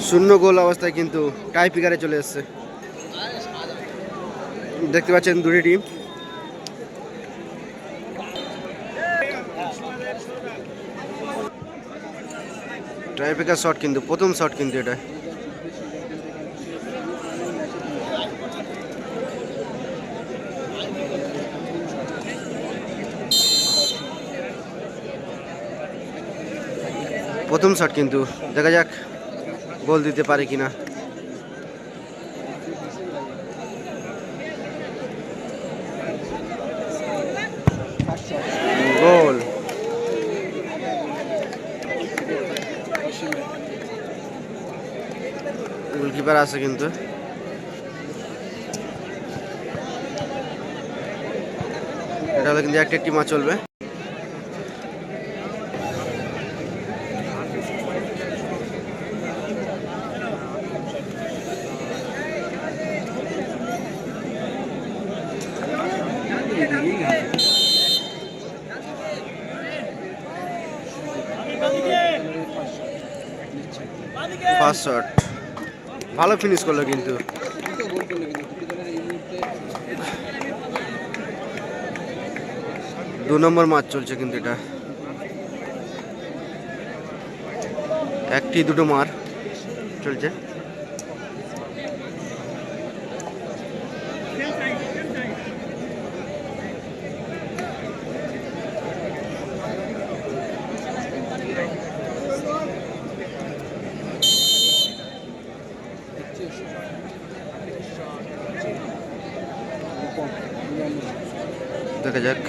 শূন্য গোল অবস্থায় কিন্তু টাই পিকারে চলে এসছে। দেখতে পাচ্ছেন দুটি টিম। টাই পিকার শট কিন্তু প্রথম শট কিন্তু এটা। প্রথম শট কিন্তু দেখা যাক গোল দিতে পারে কিনা। গোল। গোলকিপার আছে কিন্তু। এটা হলো কিন্তু একটি ম্যাচ চলবে। ফার্স্ট শট ভালো ফিনিশ করলো কিন্তু। দু নম্বর ম্যাচ চলছে কিন্তু এটা। একটি দুটো মার চলছে। দেখা যাক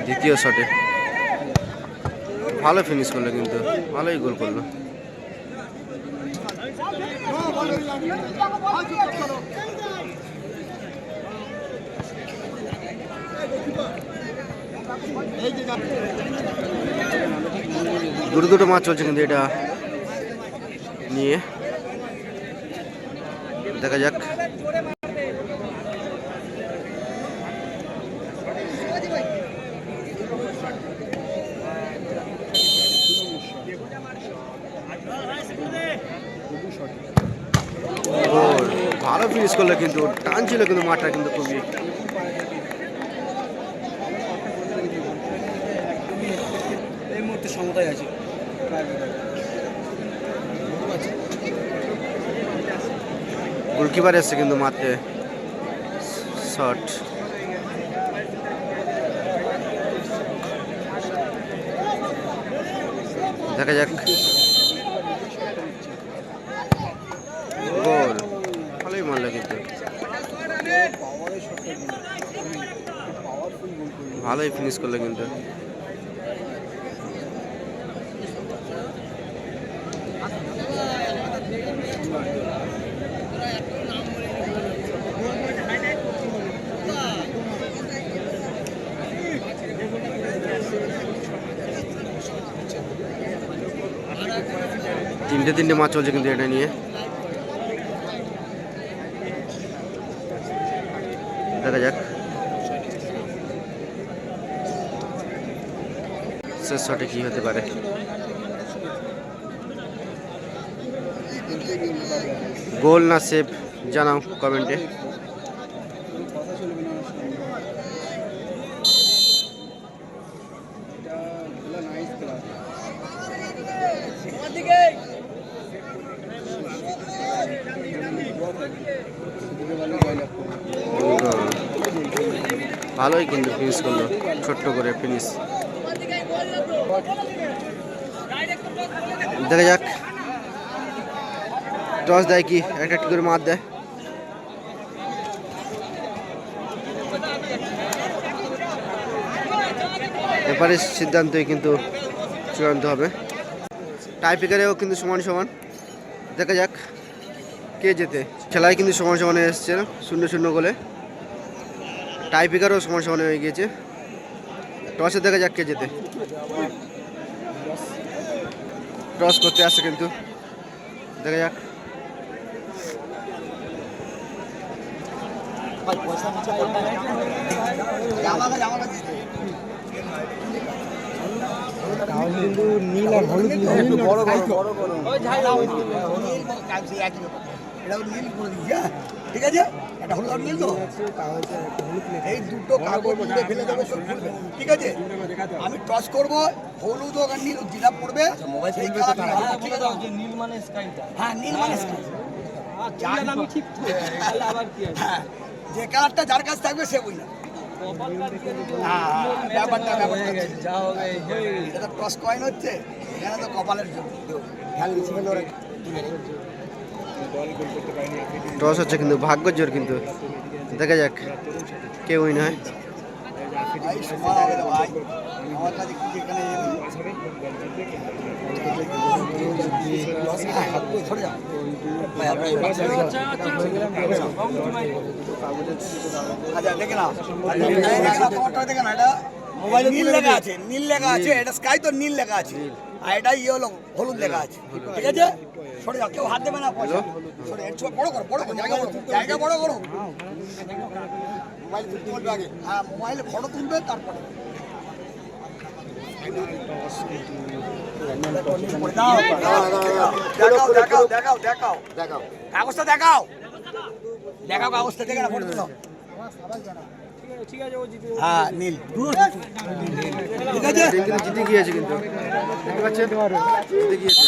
দ্বিতীয় শটে ভালো ফিনিশ করলো কিন্তু, ভালোই গোল করলো। দুটো ম্যাচ চলছে কিন্তু এটা নিয়ে। দেখা যাক। ভালো ফিনিশ করলো কিন্তু, টান ছিল কিন্তু মাঠটা কিন্তু খুবই। এই মুহূর্তে সমতায় আছে। গোলকিপার এসছে কিন্তু মারতে শট। দেখা যাক। গোল ভালোই মারলো কিন্তু, ভালোই ফিনিশ করলো কিন্তু। তিনটে ম্যাচ চলছে কিন্তু এটা নিয়ে। দেখা যাক শেষ শটে কি হতে পারে। গোল না সেভ জানাও কমেন্টে। ভালোই কিন্তু ফিনিশ করলো, ছোট্ট করে ফিনিশ। দেখা যাক টস দেয় কি একটা করে মার দেয়। এবারে সিদ্ধান্তই কিন্তু চূড়ান্ত হবে। টাই ব্রেকারেও কিন্তু সমান সমান। দেখা যাক কে জেতে। খেলায় কিন্তু সমান সমানে এসছে 0-0 গোলে। টাই ব্রেকারও সমান সমানে হয়ে গিয়েছে। টসে দেখা যাক কে জেতে। টস করতে আসছে কিন্তু, দেখা যাক। কিন্তু নীল আর হলুদ ঠিক আছে, এটা হলুদ আর নীল তো, এই দুটো কাগজ তুলে ফেলে দেবে সব ফুলবে। ঠিক আছে, আমি টস করবো, হলুদ আর নীল যেটা পড়বে সেই কালারটা হবে। ঠিক আছে, নীল মানে স্কাইটা। হ্যাঁ নীল মানে sky। আমি ঠিক আবার কি আছে? হ্যাঁ, যে কালারটা যার কাছে থাকবে সে বুঝবে। ব্যাপারটা যা হবে এটা টস কয়েন হচ্ছে, এখানে তো কপালের জন্য খেয়াল নিচ্ছে কিন্তু ওরা তুলে নেয়। টস হচ্ছে কিন্তু ভাগ্যের জোর, কিন্তু দেখা যাক কে উইন হয়। ভাই সমান হবে না ভাই, আমার কাছে কি এখানে সরে যাও ভাই, আপনার আচ্ছা দেখে নাও, তোমারটা দেখে না, এটা মোবাইলে নীল লেখা আছে, নীল লেখা আছে, এটা স্কাই তো নীল লেখা আছে, আর এটা ইয়েলো হলুদ লেখা আছে। ঠিক আছে, সরে যাও, কেউ হাত দেবে না পয়সা। সরে এর ছোট বড় করো, জায়গা বড় করো। মোবাইল তুলতে বলবে আগে, হ্যাঁ মোবাইলে ফটো তুলবে তারপরে। দেখাও কাগজটা, দেখাও কাগজটা, দেখে না ফটো তুলো। হ্যাঁ নীল, ঠিক আছে, জিতে গিয়েছে কিন্তু, দেখতে পাচ্ছেন জিতে গিয়েছে।